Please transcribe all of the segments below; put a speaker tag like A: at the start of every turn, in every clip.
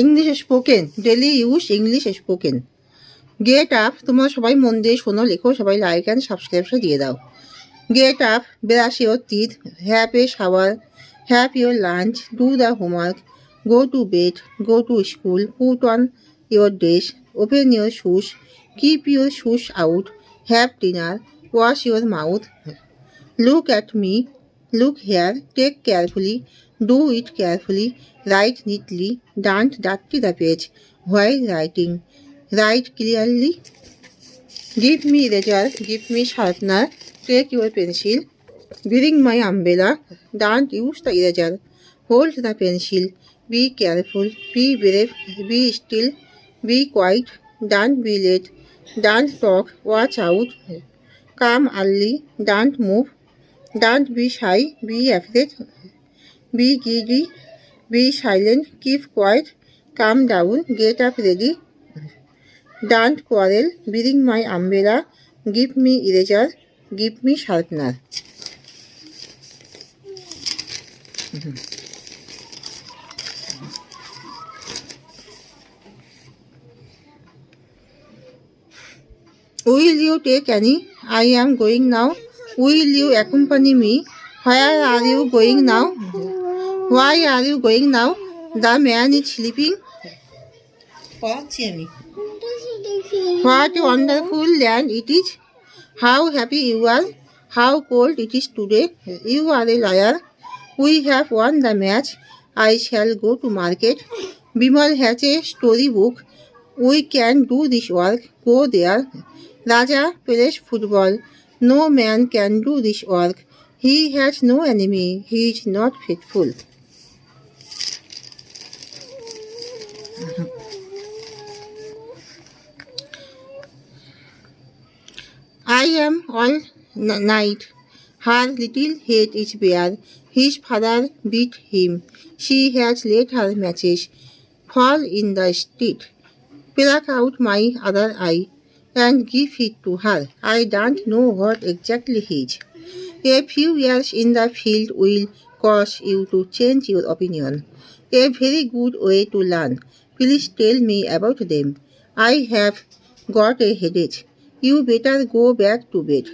A: English spoken, daily use English spoken. Get up, তোমরা সবাই মন দিয়ে শোনো, লেখো, সবাই লাইক অ্যান্ড সাবস্ক্রাইবটা দিয়ে দাও। Get up, brush your teeth, have a shower, have your lunch, do the homework, go to bed, go to school, put on your dress, open your shoes, keep your shoes out, have dinner, wash your mouth, look at me, look here, take carefully, do it carefully, write neatly, don't dirty the page while writing, write clearly, give me eraser, give me sharpener, take your pencil, bring my umbrella, don't use the eraser, hold the pencil, be careful, be brave, be still, be quiet, don't be late, don't talk, watch out, come early, don't move, don't be shy, be afraid, be greedy, be silent, keep quiet, calm down, get up ready, don't quarrel, bring my umbrella, give me eraser, give me sharpener. Will you take Annie? I am going now. Will you accompany me? Where are you going now? Why are you going now? The man is sleeping. What a wonderful land it is. How happy you are. How cold it is today. You are a liar. We have won the match. I shall go to market. Bimal has a storybook. We can do this work. Go there. Raja plays football. No man can do this work. He has no enemy. He is not faithful. I am all night. Her little head is bare. His father beat him. She has let her matches fall in the street. Pluck out my other eye and give it to her. I don't know what exactly he is. A few years in the field will cause you to change your opinion. A very good way to learn. Please tell me about them. I have got a headache. You better go back to bed.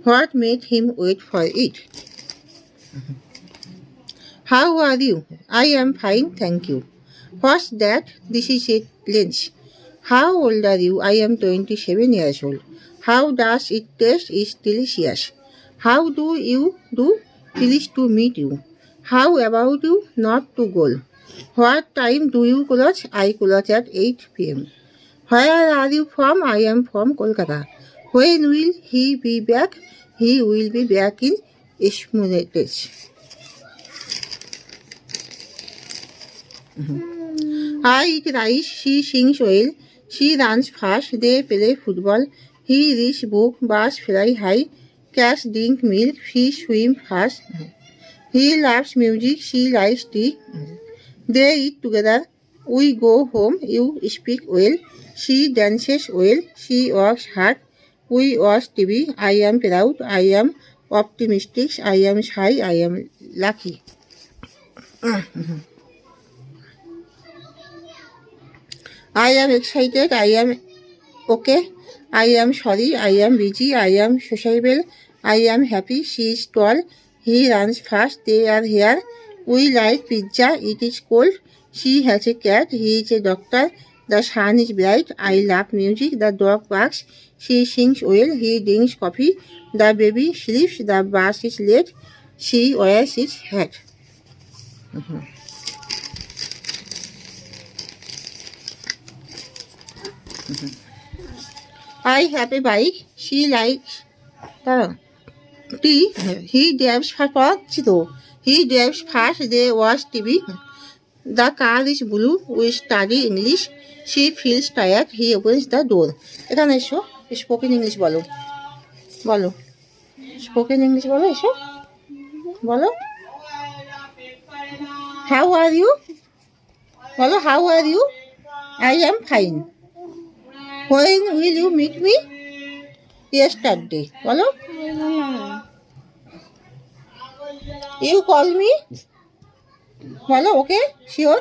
A: What made him wait for it? How are you? I am fine, thank you. What's that? This is a lunch. How old are you? I am 27 years old. How does it taste? It's delicious. How do you do? Pleased to meet you. How about you? Not to go. What time do you close? I close at 8 p.m. Where are you from? I am from Kolkata. When will he be back? He will be back in Ishmunetes. I eat rice. She sings well. She runs fast. They play football. He reads book. Birds fly high. Cats drink milk. Fish swim fast. He loves music. She likes tea. They eat together. We go home. You speak well. She dances well. She works hard. We watch TV. I am proud. I am optimistic. I am shy. I am lucky. I am excited. I am okay. I am sorry. I am busy. I am sociable. I am happy. She is tall. He runs fast. They are here. We like pizza. It is cold. She has a cat. He is a doctor. The sun is bright. I love music. The dog barks. She sings well. He drinks coffee. The baby sleeps. The bus is late. She wears his hat. I have a bike. She likes tea. He drives fast. He drives fast. They watch TV. The car is blue. We study English. She feels tired. He opens the door. এখানে এসো, spoken English বলো, বলো spoken English বলো, এসো বলো। How are you বলো, how are you? I am fine. When will you meet me? Yesterday. বলো। You call me? বলো, ওকে, শিওর।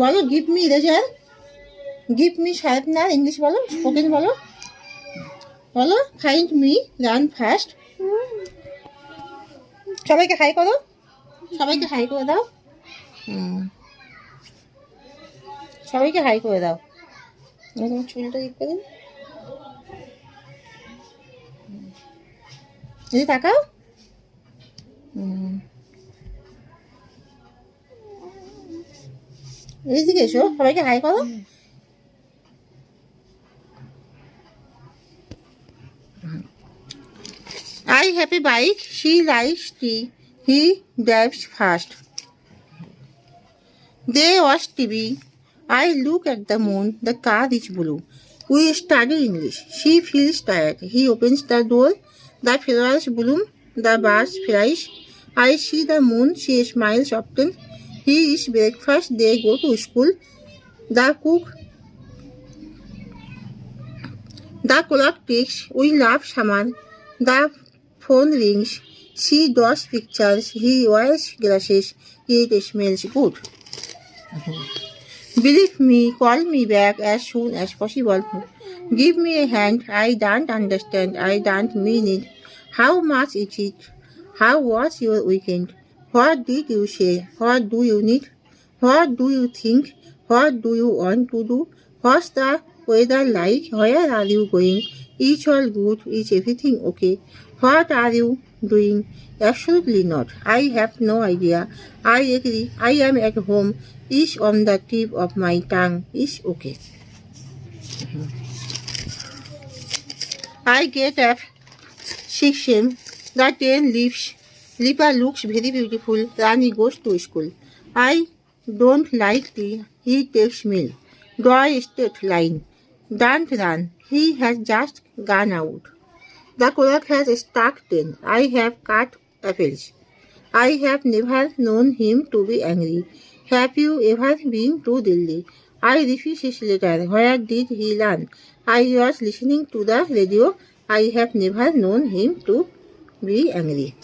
A: বলো give me eraser, give me sharpener, English বলো, স্পোকেন বলো, বলো ফাইন্ড মি, রান ফাস্ট। সবাইকে high করো, সবাইকে হাই করে দাও, সবাইকে হাই করে দাও। তোমার চুলটা দিক করে এই তাকাও। এইদিকে এসো, সবাইকে হাই করো। I have a bike, she likes tea, he drives fast. They watch TV. I look at the moon, the car is blue. We study English. She feels tired. He opens the door. The flowers bloom. The birds flies. I see the moon. She smiles often. He eats breakfast. They go to school. The clock ticks. We laugh summer. The phone rings. She draws pictures. He wears glasses. It smells good. Believe me, call me back as soon as possible. Give me a hand. I don't understand. I don't mean it. How much is it? How was your weekend? What did you say? What do you need? What do you think? What do you want to do? What's the weather like? Where are you going? Is all good? Is everything okay? What are you doing? Absolutely not. I have no idea. I agree. I am at home. Is on the tip of my tongue. Is okay. I get up 6 a.m. The train leaves. Lipa looks very beautiful. Rani goes to school. I don't like tea. He takes milk. Draw a straight line. Don't run. He has just gone out. The clock has struck 10. I have cut apples. I have never known him to be angry. Have you ever been to Delhi? I refuse his letter. Where did he learn? I was listening to the radio. I have never known him to be angry.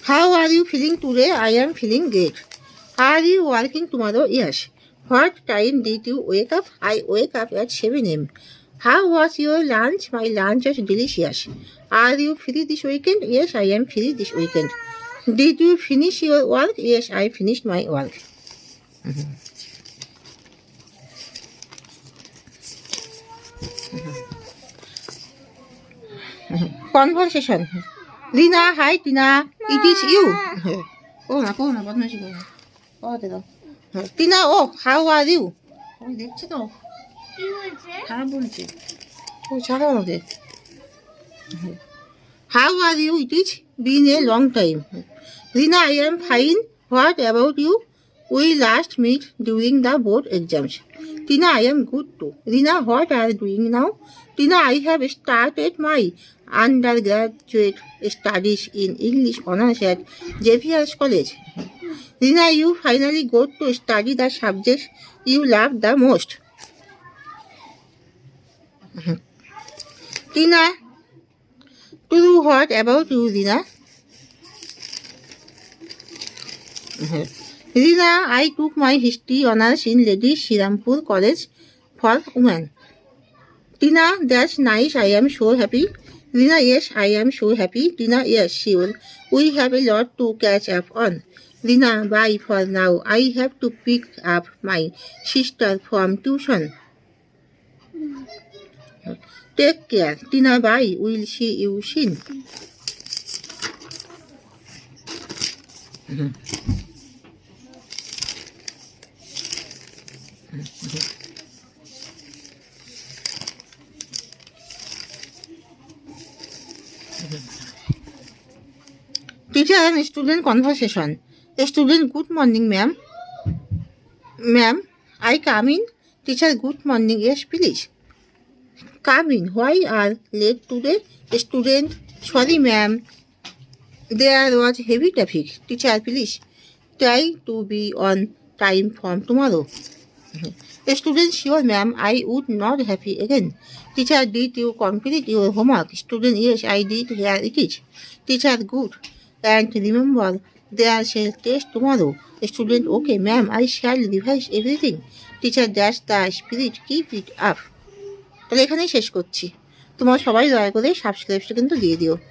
A: How are you feeling today? I am feeling great. Are you working tomorrow? Yes. What time did you wake up? I wake up at 7 a.m. How was your lunch? My lunch was delicious. Are you free this weekend? Yes, I am free this weekend. Did you finish your work? Yes, I finished my work. Conversation. Rina, hi Tina. It is you. Go na, বদমাইশি করো না। পড়াতে দাও। টিনা, ও how are you? আমি দেখছি তো
B: কি হয়েছে?
A: খারাপ বলছে। ও ছাড়ো আমাদের। How are you? It is been a long time. Rina, I am fine. What about you? We last meet during the board exams. Tina, I am good too. Rina, what are you doing now? Tina, I have started my undergraduate studies in English honors at Xavier's College. Rina, you finally got to study the subjects you love the most. Tina, true, what about you, Rina? Rina, I took my history honors in Lady Shirampur College for Women. Tina, that's nice. I am so happy. Rina, yes, I am so happy. Tina, yes, sure. We have a lot to catch up on. Rina, bye for now. I have to pick up my sister from tuition. Take care. Tina, bye. We'll see you soon. Teacher and student conversation. A student, good morning, ma'am. Ma'am, I come in. Teacher, good morning. Yes, please. Come in. Why are late today? A student, sorry, ma'am. There was heavy traffic. Teacher, please try to be on time from tomorrow. A student, sure, ma'am. I would not happy again. Teacher, did you complete your homework? Student, yes, I did. Here it is. Teacher, good. And remember, there's a test tomorrow. Student, okay, ma'am, I shall revise everything. Teacher, that's the spirit. Keep it up. তাহলে এখানেই শেষ করছি। তোমরা সবাই দয়া করে সাবস্ক্রাইবটা কিন্তু দিয়ে দিও।